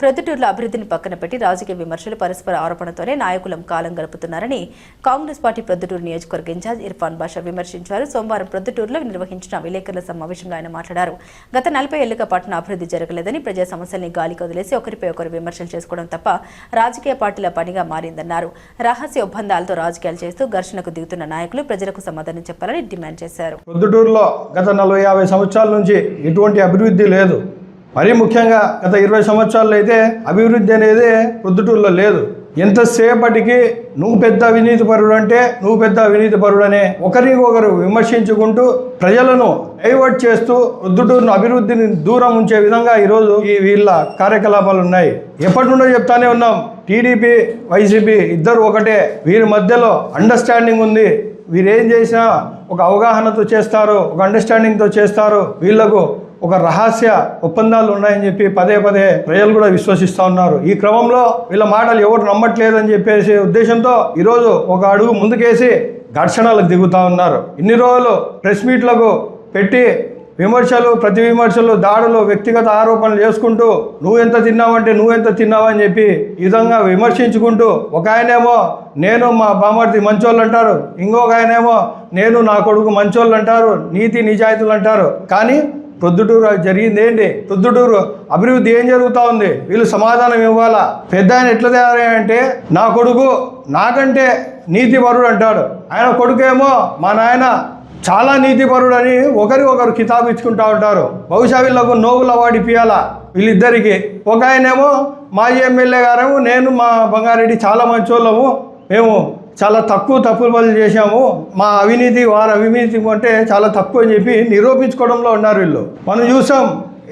ప్రొద్దుటూరులో అభివృద్ధిని పక్కన పెట్టి రాజకీయ విమర్శలు పరస్పర ఆరోపణతోనే నాయకులం కాలం గడుపుతున్నారని కాంగ్రెస్ పార్టీ ప్రొద్దుటూరు నియోజకవర్గ ఇన్ఛార్జ్ ఇర్ఫాన్ బాషా విమర్శించారు. సోమవారం ప్రొద్దుటూరులో నిర్వహించిన విలేకరుల సమావేశంలో ఆయన మాట్లాడారు. గత 40 ఏళ్లుగా పట్టణ అభివృద్ధి జరగలేదని, ప్రజా సమస్యల్ని గాలికి వదిలేసి ఒకరిపై ఒకరు విమర్శలు చేసుకోవడం తప్ప రాజకీయ పార్టీల పనిగా మారిందన్నారు. రహస్య ఒప్పందాలతో రాజకీయాలు చేస్తూ ఘర్షణకు దిగుతున్న నాయకులు ప్రజలకు సమాధానం చెప్పాలని డిమాండ్ చేశారు. ప్రొద్దుటూరులో గత 40-50 సంవత్సరాల నుంచి ఎటువంటి అభివృద్ధి లేదు. మరీ ముఖ్యంగా గత 20 సంవత్సరాల్లో అయితే అభివృద్ధి అనేది ప్రొద్దుటూరులో లేదు. ఎంతసేపటికి నువ్వు పెద్ద అవినీతిపరుడు అంటే నువ్వు పెద్ద అవినీతిపరుడు అనే ఒకరికొకరు విమర్శించుకుంటూ ప్రజలను డైవర్ట్ చేస్తూ ప్రొద్దుటూరును అభివృద్ధిని దూరం ఉంచే విధంగా ఈరోజు వీళ్ళ కార్యకలాపాలు ఉన్నాయి. ఎప్పటి నుండో చెప్తానే ఉన్నాం, టీడీపీ వైసీపీ ఇద్దరు ఒకటే, వీరి మధ్యలో అండర్స్టాండింగ్ ఉంది. వీరేం చేసినా ఒక అవగాహనతో చేస్తారు, ఒక అండర్స్టాండింగ్తో చేస్తారు. వీళ్లకు ఒక రహస్య ఒప్పందాలు ఉన్నాయని చెప్పి పదే పదే ప్రజలు కూడా విశ్వసిస్తూ ఉన్నారు. ఈ క్రమంలో వీళ్ళ మాటలు ఎవరు నమ్మట్లేదని చెప్పేసి ఉద్దేశంతో ఈరోజు ఒక అడుగు ముందుకేసి ఘర్షణలకు దిగుతూ ఉన్నారు. ఇన్ని రోజులు ప్రెస్ మీట్లకు పెట్టి విమర్శలు, ప్రతి విమర్శలు, దాడులు, వ్యక్తిగత ఆరోపణలు చేసుకుంటూ నువ్వెంత తిన్నావంటే నువ్వెంత తిన్నావని చెప్పి ఈ విధంగా విమర్శించుకుంటూ ఒక ఆయనేమో నేను మా బామర్ది మంచోళ్ళు అంటారు, ఇంకొక ఆయనేమో నేను నా కొడుకు మంచోళ్ళు అంటారు, నీతి నిజాయితీలు అంటారు. కానీ ప్రొద్దుటూరు జరిగింది ఏంటి? ప్రొద్దుటూరు అభివృద్ధి ఏం జరుగుతూ ఉంది? వీళ్ళు సమాధానం ఇవ్వాలా. పెద్ద ఆయన ఎట్లా తయారంటే నా కొడుకు నాకంటే నీతిపరుడు అంటాడు, ఆయన కొడుకేమో మా నాయన చాలా నీతిపరుడు అని ఒకరికొకరు కితాబు ఇచ్చుకుంటూ ఉంటారు. బహుశా వీళ్ళకు నోబెల్ అవార్డు ఇప్పియాలా వీళ్ళిద్దరికి. ఒక ఆయనేమో మాజీ ఎమ్మెల్యే గారేమో నేను మా బంగారెడ్డి చాలా మంచోళ్ళము, మేము చాలా తక్కువ తప్పులు పనులు చేశాము, మా అవినీతి వారి అవినీతి అంటే చాలా తక్కువ అని చెప్పి నిరూపించుకోవడంలో ఉన్నారు వీళ్ళు. మనం చూసాం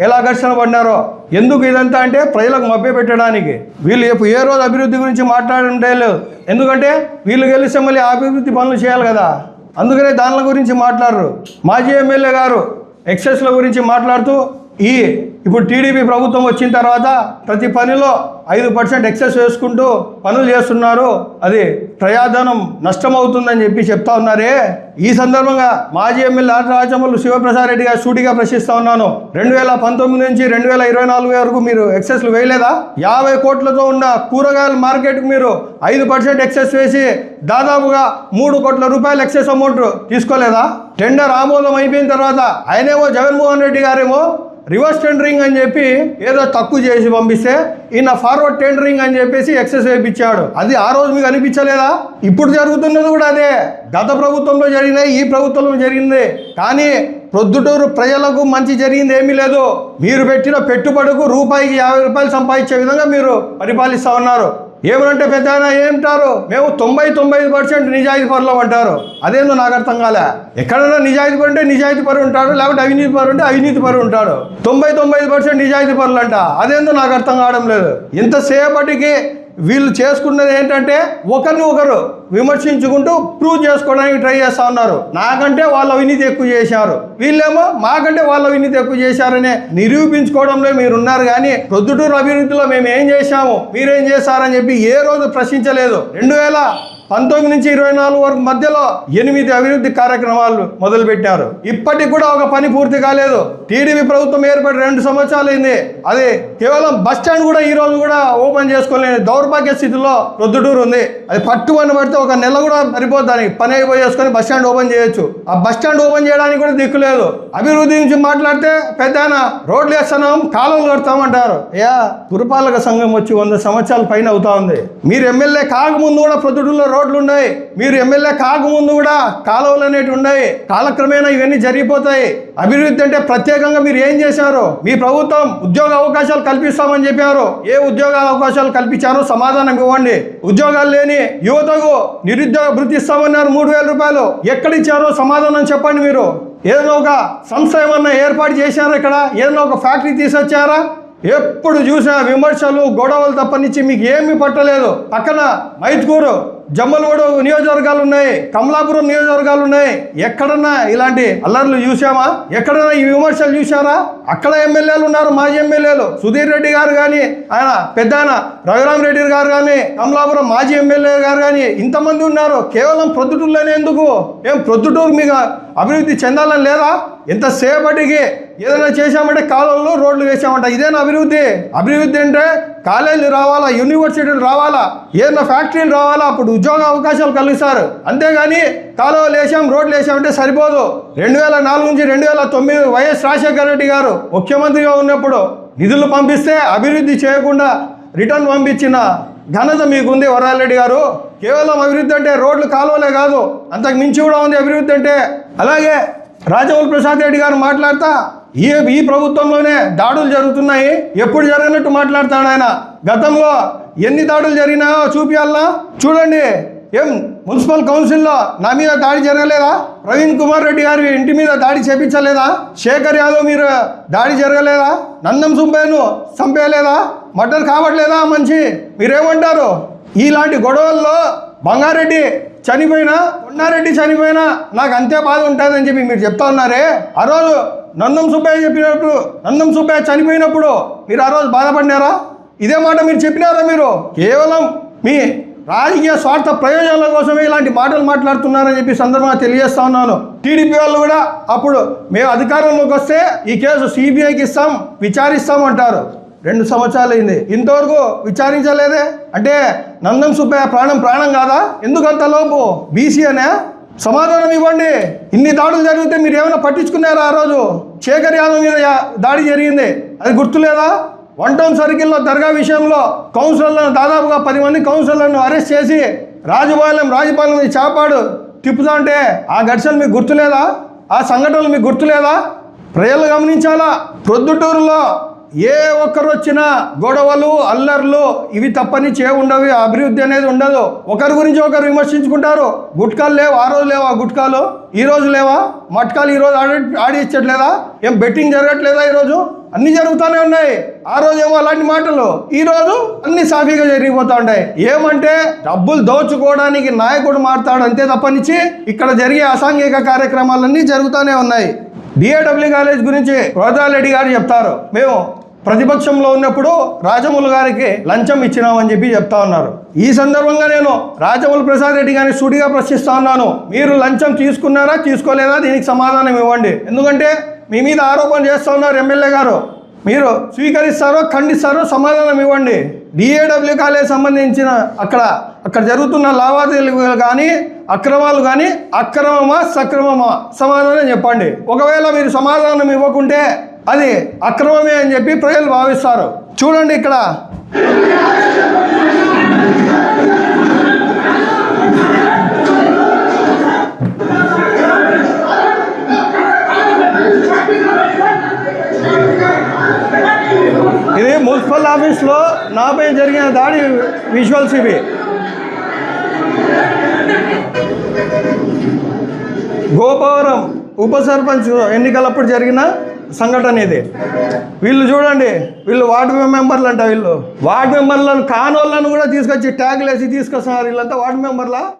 ఎలా ఘర్షణ పడినారో. ఎందుకు ఇదంతా అంటే ప్రజలకు మభ్య పెట్టడానికి. వీళ్ళు ఏ రోజు అభివృద్ధి గురించి మాట్లాడుంటే లేదు, ఎందుకంటే వీళ్ళు గెలిస్తే మళ్ళీ అభివృద్ధి పనులు చేయాలి కదా, అందుకనే దానిల గురించి మాట్లాడరు. మాజీ ఎమ్మెల్యే గారు ఎక్సెస్ల గురించి మాట్లాడుతూ ఇప్పుడు టీడీపీ ప్రభుత్వం వచ్చిన తర్వాత ప్రతి పనిలో 5% ఎక్సెస్ వేసుకుంటూ పనులు చేస్తున్నారు, అది ప్రజాధనం నష్టమవుతుందని చెప్పి చెప్తా ఉన్నారే. ఈ సందర్భంగా మాజీ ఎమ్మెల్యే రాజమల్లు శివప్రసాద్ రెడ్డి గారు సూటిగా ప్రశ్నిస్తా ఉన్నాను, 2019 నుంచి 2024 వరకు మీరు ఎక్సెస్లు వేయలేదా? 50 కోట్లతో ఉన్న కూరగాయల మార్కెట్కు మీరు 5% ఎక్సెస్ వేసి దాదాపుగా 3 కోట్ల రూపాయల ఎక్సెస్ అమౌంట్ తీసుకోలేదా? టెండర్ ఆమోదం అయిపోయిన తర్వాత ఆయనేమో జగన్మోహన్ రెడ్డి గారేమో రివర్స్ టెండరింగ్ అని చెప్పి ఏదో తక్కువ చేసి పంపిస్తే ఈయన ఫార్వర్డ్ టెండరింగ్ అని చెప్పేసి ఎక్సెస్ వేయించాడు. అది ఆ రోజు మీకు అనిపించలేదా? ఇప్పుడు జరుగుతున్నది కూడా అదే. గత ప్రభుత్వంలో జరిగినాయి, ఈ ప్రభుత్వంలో జరిగింది. కానీ ప్రొద్దుటూరు ప్రజలకు మంచి జరిగింది ఏమీ లేదు. మీరు పెట్టిన పెట్టుబడికి రూపాయికి 50 రూపాయలు సంపాదించే విధంగా మీరు పరిపాలిస్తూ ఉన్నారు. ఏమనంటే పెద్ద ఏమంటారు, మేము 90-95% నిజాయితీ పరులం అంటారు. అదేందో నాకు అర్థం కాలే. ఎక్కడైనా నిజాయితీ పరు అంటే నిజాయితీ పరు ఉంటాడు, లేకపోతే అవినీతి పరు అంటే అవినీతి పరు ఉంటాడు. 90-95% నిజాయితీ పరులు అంట, అదేందో నాకు అర్థం కావడం లేదు. ఇంతసేపటికి వీళ్ళు చేసుకున్నది ఏంటంటే ఒకరిని ఒకరు విమర్శించుకుంటూ ప్రూవ్ చేసుకోవడానికి ట్రై చేస్తూ ఉన్నారు. నాకంటే వాళ్ళ అవినీతి ఎక్కువ చేశారు, వీళ్ళేమో మాకంటే వాళ్ళ అవినీతి ఎక్కువ చేశారనే నిరూపించుకోవడంలో మీరున్నారు. కానీ ప్రొద్దుటూరు అభివృద్ధిలో మేము ఏం చేశాము, మీరేం చేశారని చెప్పి ఏ రోజు ప్రశ్నించలేదు. 2019 నుంచి 24 వరకు మధ్యలో 8 అభివృద్ధి కార్యక్రమాలు మొదలుపెట్టారు. ఇప్పటికి కూడా ఒక పని పూర్తి కాలేదు. టీడీపీ ప్రభుత్వం ఏర్పడి 2 సంవత్సరాలు అయింది. అది కేవలం బస్ స్టాండ్ కూడా ఈ రోజు కూడా ఓపెన్ చేసుకోలేని దౌర్భాగ్య స్థితిలో ప్రొద్దుటూరు ఉంది. అది పట్టుమని పడితే ఒక నెల కూడా సరిపోద్దానికి పని అయిపోయి చేసుకొని బస్ స్టాండ్ ఓపెన్ చేయొచ్చు. ఆ బస్ స్టాండ్ ఓపెన్ చేయడానికి కూడా దిక్కు లేదు. అభివృద్ధి నుంచి మాట్లాడితే పెద్ద రోడ్లు వేస్తున్నాం, కాలువలు కడతామంటారు. పురపాలక సంఘం వచ్చి 100 సంవత్సరాల పైన అవుతా ఉంది. మీరు ఎమ్మెల్యే కాకముందు కూడా ప్రొద్దుటూరులో రోడ్లు ఉన్నాయి. మీరు ఎమ్మెల్యే కాకముందు కూడా కాలువలు అనేవి ఉన్నాయి. కాలక్రమేణా ఇవన్నీ జరిగిపోతాయి. అభివృద్ధి అంటే ప్రత్యేకంగా మీరు ఏం చేశారు? మీ ప్రభుత్వం ఉద్యోగ అవకాశాలు కల్పిస్తామని చెప్పారు. ఏ ఉద్యోగ అవకాశాలు కల్పించారో సమాధానం ఇవ్వండి. ఉద్యోగాలు లేని యువతకు నిరుద్యోగ భృతి ఇస్తామన్నారు, 3000 రూపాయలు ఎక్కడిచ్చారో సమాధానం చెప్పండి. మీరు ఏదైనా ఒక సంస్థ ఏమన్నా ఏర్పాటు చేశారా? ఇక్కడ ఏదైనా ఒక ఫ్యాక్టరీ తీసుకొచ్చారా? ఎప్పుడు చూసినా విమర్శలు, గొడవలు తప్పనిచ్చి మీకు ఏమీ పట్టలేదు. పక్కన మైత్కూరు జమ్మలమూడు నియోజకవర్గాలు ఉన్నాయి, కమలాపురం నియోజకవర్గాలు ఉన్నాయి. ఎక్కడన్నా ఇలాంటి అల్లర్లు చూసామా? ఎక్కడన్నా ఈ విమర్శలు చూసారా? అక్కడ ఎమ్మెల్యేలు ఉన్నారు, మాజీ ఎమ్మెల్యేలు. సుధీర్ రెడ్డి గారు కానీ, ఆయన పెద్ద ఆయన రఘురామరెడ్డి గారు కానీ, కమలాపురం మాజీ ఎమ్మెల్యే గారు కానీ ఇంతమంది ఉన్నారు. కేవలం ప్రొద్దుటూరులోనే ఎందుకు? ఏం ప్రొద్దుటూరు మీకు అభివృద్ధి చెందాలని లేదా? ఎంతసేపటికి ఏదైనా చేశామంటే కాలువలు రోడ్లు వేసామంట. ఇదేనా అభివృద్ధి? అభివృద్ధి అంటే కాలేజీలు రావాలా, యూనివర్సిటీలు రావాలా, ఏదైనా ఫ్యాక్టరీలు రావాలా, అప్పుడు ఉద్యోగ అవకాశాలు కలిగిస్తారు. అంతేగాని కాలువలు వేసాం, రోడ్లు వేసామంటే సరిపోదు. 2004 నుంచి 2009 వైఎస్ రాజశేఖర రెడ్డి గారు ముఖ్యమంత్రిగా ఉన్నప్పుడు నిధులు పంపిస్తే అభివృద్ధి చేయకుండా రిటర్న్ పంపించిన ఘనత మీకుంది వరాలరెడ్డి గారు. కేవలం అభివృద్ధి అంటే రోడ్లు కాలువలే కాదు, అంతకు మించి కూడా ఉంది అభివృద్ధి అంటే. అలాగే రాజమౌళి ప్రసాద్ రెడ్డి గారు మాట్లాడతా ఈ ప్రభుత్వంలోనే దాడులు జరుగుతున్నాయి, ఎప్పుడు జరగనట్టు మాట్లాడతాడు ఆయన. గతంలో ఎన్ని దాడులు జరిగినాయో చూపించాలా. చూడండి, ఏం మున్సిపల్ కౌన్సిల్లో నా మీద దాడి జరగలేదా? ప్రవీణ్ కుమార్ రెడ్డి గారి ఇంటి మీద దాడి చేపించలేదా? శేఖర్ యాదవ్ మీరు దాడి జరగలేదా? నందం సుబ్బయ్యను చంపేయలేదా? మర్డర్ కావట్లేదా మంచి? మీరేమంటారు? ఇలాంటి గొడవల్లో బంగారెడ్డి చనిపోయినా, కొండారెడ్డి చనిపోయినా నాకు అంతే బాధ ఉంటుందని చెప్పి మీరు చెప్తా ఉన్నారే. ఆ రోజు నందం సుబ్బయ్య చెప్పినప్పుడు, నందం సుబ్బయ్య చనిపోయినప్పుడు మీరు ఆ రోజు బాధపడినారా? ఇదే మాట మీరు చెప్పినారా? మీరు కేవలం మీ రాజకీయ స్వార్థ ప్రయోజనాల కోసమే ఇలాంటి మాటలు మాట్లాడుతున్నారని చెప్పి సందర్భంగా తెలియజేస్తా ఉన్నాను. టీడీపీ వాళ్ళు కూడా అప్పుడు మేము అధికారంలోకి వస్తే ఈ కేసు సిబిఐకి ఇస్తాం, విచారిస్తాం అంటారు. 2 సంవత్సరాలు అయింది, ఇంతవరకు విచారించలేదే. అంటే నందం సుబ్బయ్య ప్రాణం కాదా? ఎందుకంత లోపు? బీసీ అనే సమాధానం ఇవ్వండి. ఇన్ని దాడులు జరిగితే మీరు ఏమైనా పట్టించుకున్నారా? ఆ రోజు శేఖర్ యాదవ్ మీద దాడి జరిగింది, అది గుర్తులేదా? 1 టౌన్ సర్కిల్లో దర్గా విషయంలో కౌన్సిలర్లను దాదాపుగా 10 మంది కౌన్సిలర్లను అరెస్ట్ చేసి రాజపాలెం చాపాడు తిప్పుతా అంటే ఆ ఘర్షణలు మీకు గుర్తులేదా? ఆ సంఘటనలు మీకు గుర్తులేదా? ప్రజలు గమనించాలా. ప్రొద్దుటూరులో ఏ ఒక్కరు వచ్చినా గొడవలు, అల్లర్లు ఇవి తప్పని ఉండవు. అభివృద్ధి అనేది ఉండదు. ఒకరి గురించి ఒకరు విమర్శించుకుంటారు. గుట్కాలు లేవు, ఆ రోజు లేవా గుట్కాలు? ఈ రోజు లేవా? మట్కాలు ఈ రోజు ఆడిచ్చట్లేదా? ఏం బెట్టింగ్ జరగట్లేదా? ఈరోజు అన్నీ జరుగుతూనే ఉన్నాయి. ఆ రోజు ఏమో అలాంటి మాటలు, ఈ రోజు అన్ని సాఫీగా జరిగిపోతూ ఉంటాయి. ఏమంటే డబ్బులు దోచుకోవడానికి నాయకుడు మారుతాడు అంతే తప్పనిచ్చి ఇక్కడ జరిగే అసాంఘిక కార్యక్రమాలన్నీ జరుగుతూనే ఉన్నాయి. డిఏడబ్ల్యూ కాలేజ్ గురించి వరదారెడ్డి గారు చెప్తారు, మేము ప్రతిపక్షంలో ఉన్నప్పుడు రాజమౌళి గారికి లంచం ఇచ్చినామని చెప్పి చెప్తా ఉన్నారు. ఈ సందర్భంగా నేను రాజమౌళి ప్రసాద్ రెడ్డి గారిని సూటిగా ప్రశ్నిస్తా ఉన్నాను, మీరు లంచం తీసుకున్నారా, తీసుకోలేదా? దీనికి సమాధానం ఇవ్వండి. ఎందుకంటే మీ మీద ఆరోపణ చేస్తూ ఉన్నారు ఎమ్మెల్యే గారు. మీరు స్వీకరిస్తారో ఖండిస్తారో సమాధానం ఇవ్వండి. డిఏడబ్ల్యూ కాలేజ్ సంబంధించిన అక్కడ జరుగుతున్న లావాదేవీలు కానీ, అక్రమాలు కానీ అక్రమమా సక్రమమా సమాధానం చెప్పండి. ఒకవేళ మీరు సమాధానం ఇవ్వకుంటే అది అక్రమమే అని చెప్పి ప్రజలు భావిస్తారు. చూడండి, ఇక్కడ ఇది మున్సిపల్ ఆఫీస్లో నాపై జరిగిన దాడి విజువల్స్ ఇవి. గోపవరం ఉప సర్పంచ్ ఎన్నికలప్పుడు జరిగిన సంఘటన ఇది. వీళ్ళు చూడండి, వీళ్ళు వార్డు మెంబర్లు అంట. వీళ్ళు వార్డు మెంబర్లను కానోళ్ళను కూడా తీసుకొచ్చి ట్యాగులు వేసి తీసుకొస్తున్నారు. వీళ్ళంతా వార్డు మెంబర్లా?